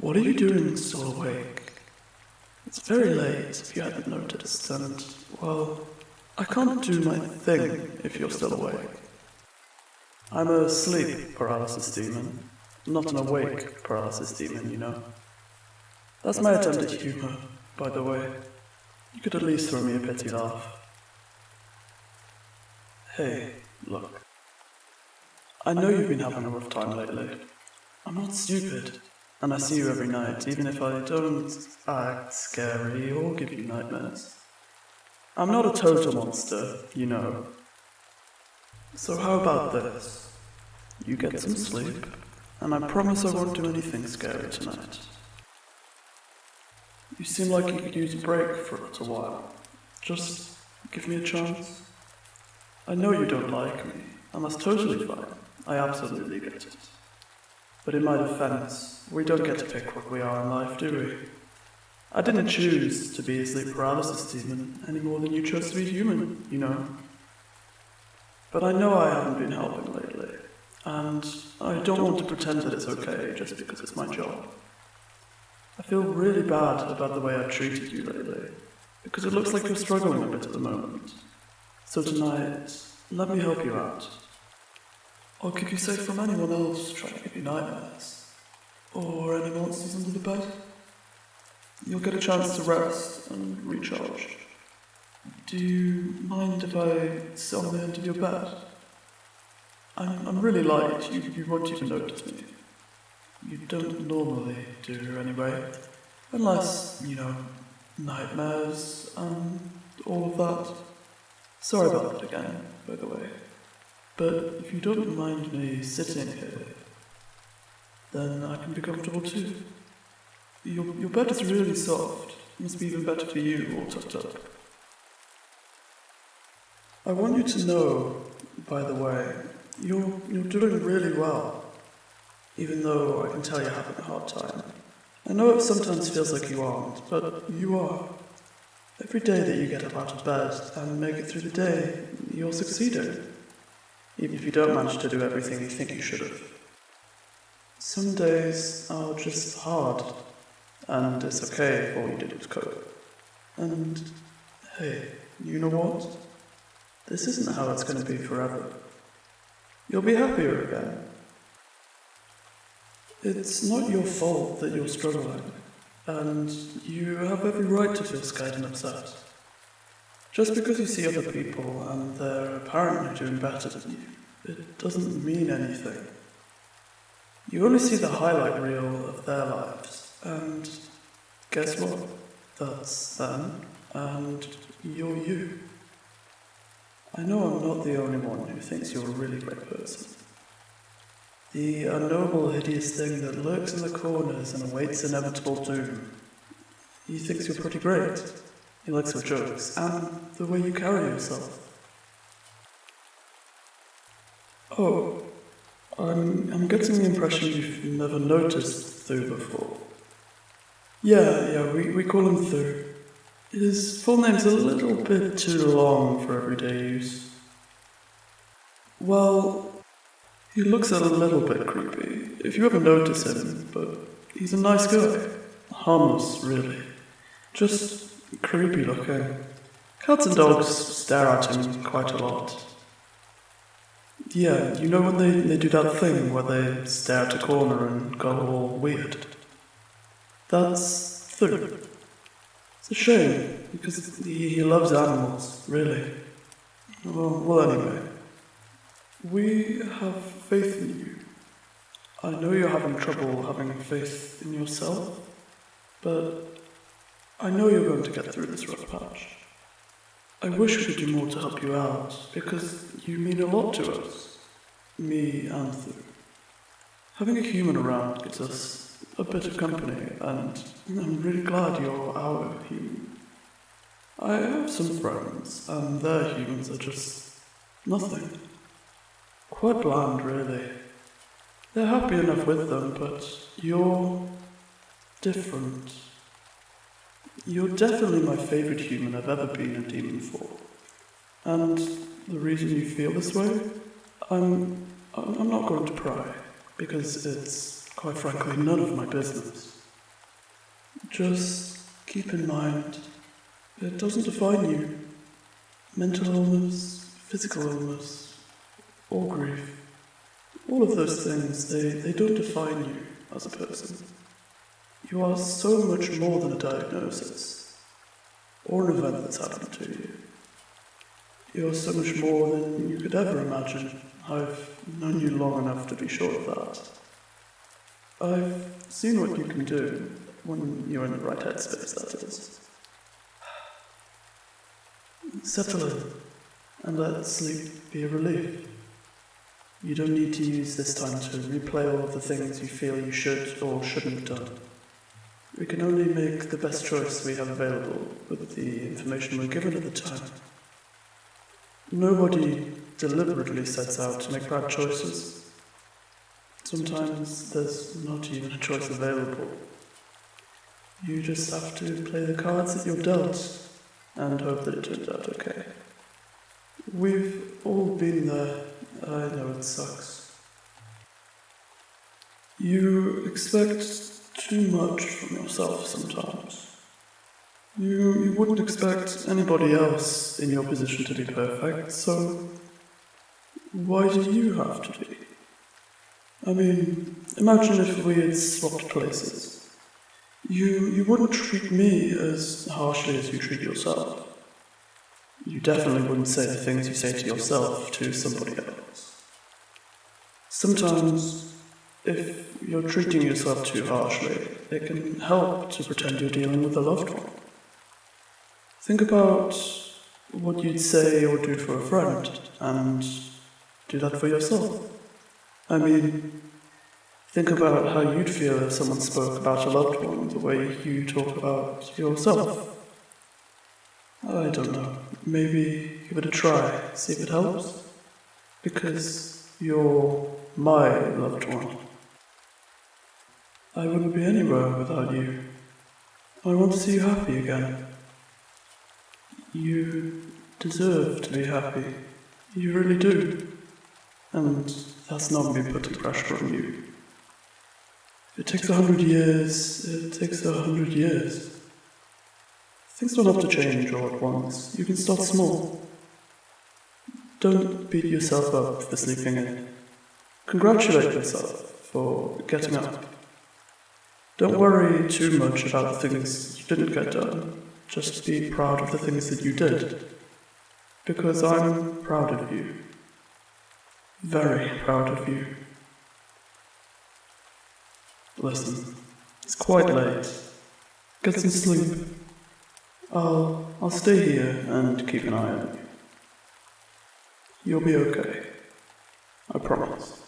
What are you doing still awake? It's very late if you hadn't noticed, and, well, I can't do my thing if you're still awake. I'm a sleep paralysis demon, not an awake paralysis demon, you know. That's my attempt at humour, by the way. You could at least throw me a pity laugh. Hey, look. I know you've been having a rough time lately. I'm not stupid, and I see you every night, even if I don't act scary or give you nightmares. I'm not a total monster, you know. So how about this? You get some sleep, and I promise I won't do anything scary tonight. You seem like you could use a break for a little while. Just give me a chance. I know you don't like me, and that's totally fine. I absolutely get it. But in my defense, we don't get to pick what we are in life, do we? I didn't choose to be a sleep paralysis demon any more than you chose to be human, you know. But I know I haven't been helping lately, and I don't want to pretend that it's okay just because it's my job. I feel really bad about the way I've treated you lately, because it looks like you're struggling a bit at the moment. So tonight, let me help you out. I'll keep you safe from anyone else trying to give you nightmares, or any monsters under the bed. You'll get a chance to rest and recharge. Do you mind if I sit on the end of your bed? I'm really light, you won't even notice me. You don't normally do anyway, unless, you know, nightmares and all of that. Sorry about that again, by the way. But if you don't mind me sitting here, then I can be comfortable too. Your bed is really soft. Must be even better for you, all tucked up. I want you to know, by the way, you're doing really well. Even though I can tell you're having a hard time. I know it sometimes feels like you aren't, but you are. Every day that you get up out of bed and make it through the day, you're succeeding. Even if you don't manage to do everything you think you should have. Some days are just hard, and it's okay if all you did was cope. And, hey, you know what? This isn't how it's going to be forever. You'll be happier again. It's not your fault that you're struggling, and you have every right to feel scared and upset. Just because you see other people and they're apparently doing better than you, it doesn't mean anything. You only see the highlight reel of their lives, and guess what? That's them, and you're you. I know I'm not the only one who thinks you're a really great person. The unknowable, hideous thing that lurks in the corners and awaits inevitable doom. He thinks you're pretty great. He likes your jokes, and the way you carry yourself. Oh, I'm getting the impression you've never noticed Thu before. Yeah, we call him Thu. His full name's a little bit too long for everyday use. Well, he looks a little bit creepy, if you ever notice him, but he's a nice guy. Harmless, really. Just creepy looking. Cats and dogs stare at him quite a lot. Yeah, you know when they do that thing where they stare at a corner and go all weird? That's Thu. It's a shame, because he loves animals, really. Well, anyway. We have faith in you. I know you're having trouble having faith in yourself, but I know you're going to get through this rough patch. I wish we could do more to help you out, because you mean a lot to us, me and Thu. Having a human around gives us a bit of company, and I'm really glad you're our human. I have some friends, and their humans are just nothing. Quite bland, really. They're happy enough with them, but you're different. You're definitely my favourite human I've ever been a demon for. And the reason you feel this way, I'm not going to pry, because it's, quite frankly, none of my business. Just keep in mind, it doesn't define you. Mental illness, physical illness, or grief. All of those things, they don't define you as a person. You are so much more than a diagnosis, or an event that's happened to you. You're so much more than you could ever imagine. I've known you long enough to be sure of that. I've seen what you can do when you're in the right headspace, that is. Settle in, and let sleep be a relief. You don't need to use this time to replay all of the things you feel you should or shouldn't have done. We can only make the best choice we have available with the information we're given at the time. Nobody deliberately sets out to make bad choices. Sometimes there's not even a choice available. You just have to play the cards that you're dealt and hope that it turns out okay. We've all been there. I know it sucks. You expect too much from yourself sometimes. You wouldn't expect anybody else in your position to be perfect, so why do you have to be? I mean, imagine if we had swapped places. You wouldn't treat me as harshly as you treat yourself. You definitely wouldn't say the things you say to yourself to somebody else. Sometimes, if you're treating yourself too harshly, it can help to pretend you're dealing with a loved one. Think about what you'd say or do for a friend, and do that for yourself. I mean, think about how you'd feel if someone spoke about a loved one the way you talk about yourself. I don't know, maybe give it a try, see if it helps. Because you're my loved one. I wouldn't be anywhere without you. I want to see you happy again. You deserve to be happy. You really do. And that's not me putting pressure on you. If it takes 100 years, it takes 100 years. Things don't have to change all at once. You can start small. Don't beat yourself up for sleeping in. Congratulate yourself for getting up. Don't worry too much about the things you didn't get done. Just be proud of the things that you did. Because I'm proud of you. Very proud of you. Listen, it's quite late. Get some sleep. I'll stay here and keep an eye on you. You'll be okay. I promise.